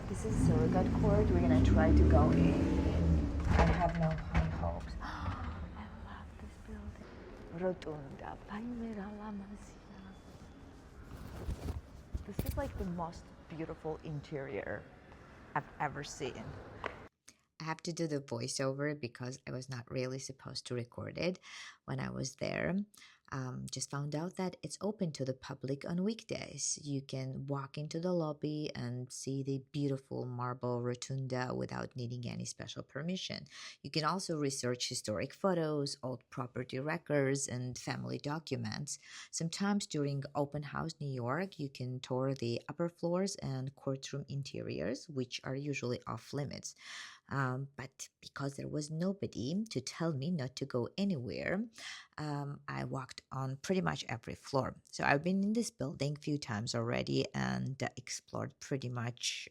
This is Surrogate court. We're gonna try to go in. I have no high hopes. I love this building. Rotunda. Palmera la Masia. This is like the most beautiful interior I've ever seen. I have to do the voiceover because I was not really supposed to record it when I was there. Just found out that it's open to the public on weekdays. You can walk into the lobby and see the beautiful marble rotunda without needing any special permission. You can also research historic photos, old property records, and family documents. Sometimes during Open House New York, you can tour the upper floors and courtroom interiors, which are usually off limits. But because there was nobody to tell me not to go anywhere, I walked on pretty much every floor. So I've been in this building a few times already and explored pretty much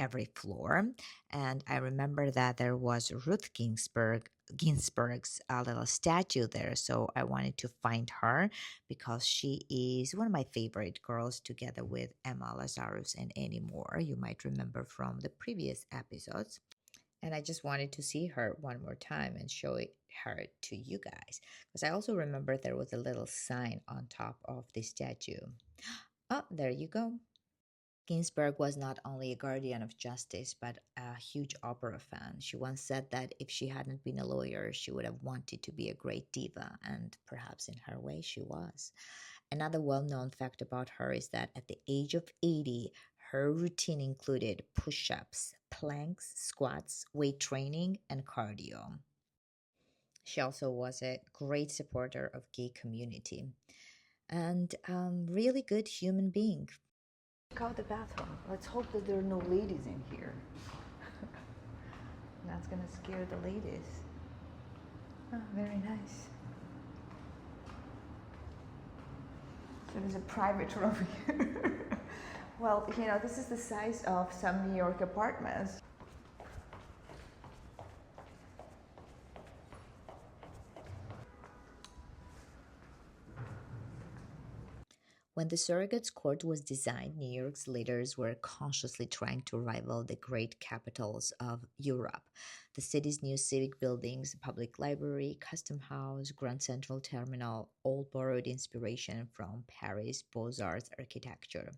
every floor. And I remember that there was Ruth Ginsburg's little statue there. So I wanted to find her because she is one of my favorite girls, together with Emma Lazarus and Annie Moore. You might remember from the previous episodes. And I just wanted to see her one more time and show her to you guys. Because I also remember there was a little sign on top of the statue. Oh, there you go. Ginsburg was not only a guardian of justice, but a huge opera fan. She once said that if she hadn't been a lawyer, she would have wanted to be a great diva, and perhaps in her way she was. Another well-known fact about her is that at the age of 80, her routine included push-ups, planks, squats, weight training, and cardio. She also was a great supporter of gay community and really good human being. Check out the bathroom. Let's hope that there are no ladies in here. That's gonna scare the ladies. Oh, very nice. So there's a private room here. Well, you know, this is the size of some New York apartments. When the Surrogate's Court was designed, New York's leaders were consciously trying to rival the great capitals of Europe. The city's new civic buildings, public library, custom house, Grand Central Terminal, all borrowed inspiration from Paris Beaux-Arts architecture.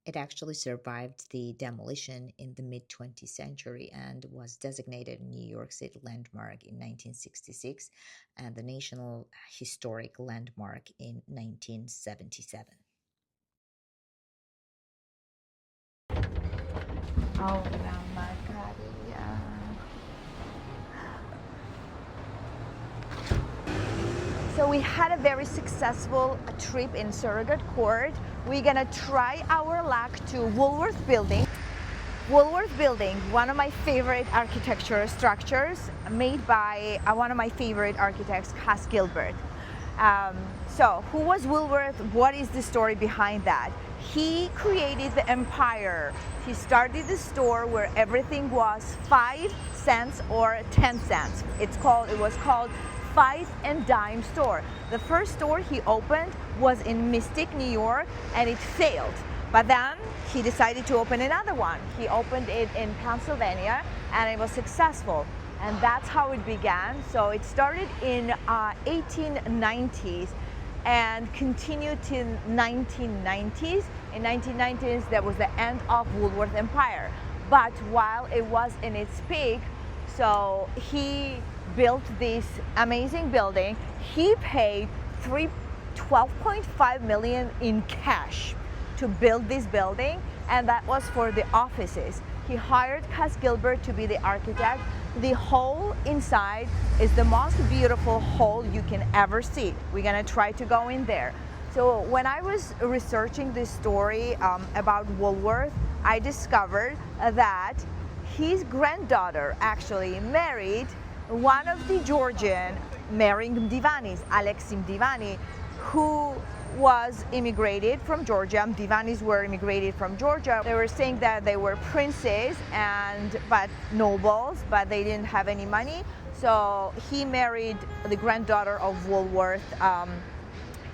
It actually survived the demolition in the mid-20th century and was designated a New York City landmark in 1966 and the National Historic Landmark in 1977. Oh, Macaria. So we had a very successful trip in Surrogate Court. We're gonna try our luck to Woolworth Building. Woolworth Building, one of my favorite architectural structures made by one of my favorite architects, Cass Gilbert. So who was Woolworth? What is the story behind that? He created the empire. He started the store where everything was 5 cents or 10 cents. It was called 5 and Dime store. The first store he opened was in Mystic, New York, and it failed. But then he decided to open another one. He opened it in Pennsylvania and it was successful. And that's how it began. So it started in 1890s and continued to 1990s. In 1990s, that was the end of Woolworth Empire. But while it was in its peak, so he built this amazing building. He paid $12.5 million in cash to build this building, and that was for the offices. He hired Cass Gilbert to be the architect. The hall inside is the most beautiful hall you can ever see. We're gonna try to go in there. So when I was researching this story about Woolworth, I discovered that his granddaughter actually married one of the Georgian marrying Divanis, Alexim Divani, who was immigrated from Georgia. Divanis were immigrated from Georgia. They were saying that they were princes but nobles, but they didn't have any money. So he married the granddaughter of Woolworth,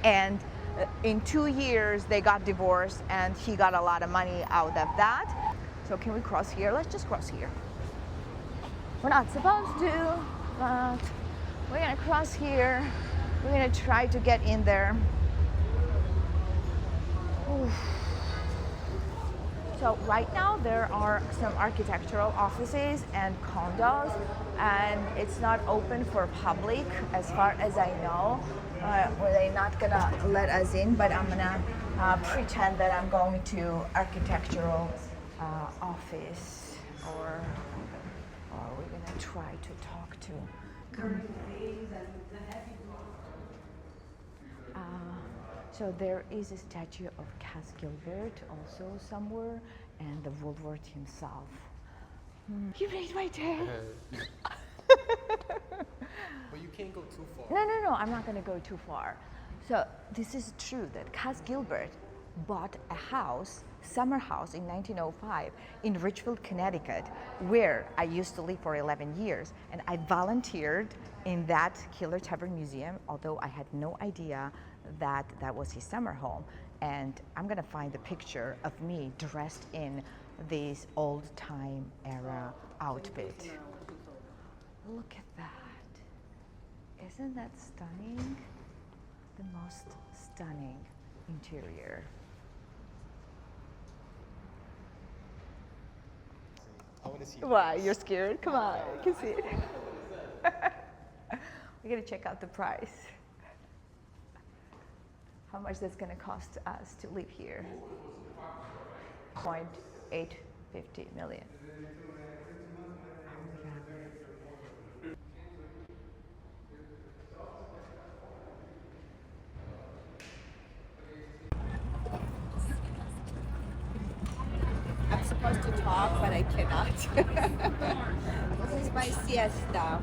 and in 2 years they got divorced, and he got a lot of money out of that. So can we cross here? Let's just cross here. We're not supposed to, but we're gonna cross here. We're gonna try to get in there. Oof. So right now there are some architectural offices and condos, and it's not open for public as far as I know. They're not gonna let us in, but I'm gonna pretend that I'm going to architectural office, or we're gonna try to talk to. So there is a statue of Cass Gilbert also somewhere, and the Woolworth himself. You made my day. But you can't go too far. No, I'm not gonna go too far. So this is true that Cass Gilbert bought a house, summer house in 1905 in Richfield, Connecticut, where I used to live for 11 years. And I volunteered in that Killer Tavern Museum, although I had no idea that that was his summer home. And I'm gonna find the picture of me dressed in this old time era outfit. Look at that. Isn't that stunning? The most stunning interior. I want to see. Why? You're scared? Come on, I can see it. We're gonna check out the price. How much that's gonna cost us to live here? 0.850 million. I'm supposed to talk, but I cannot. This is my siesta.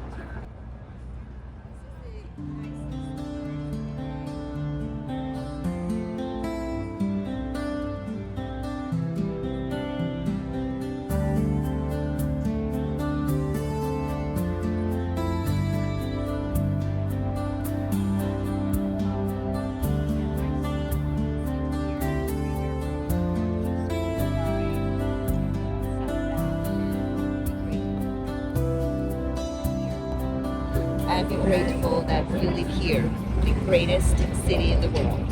I'm grateful that we live here, the greatest city in the world.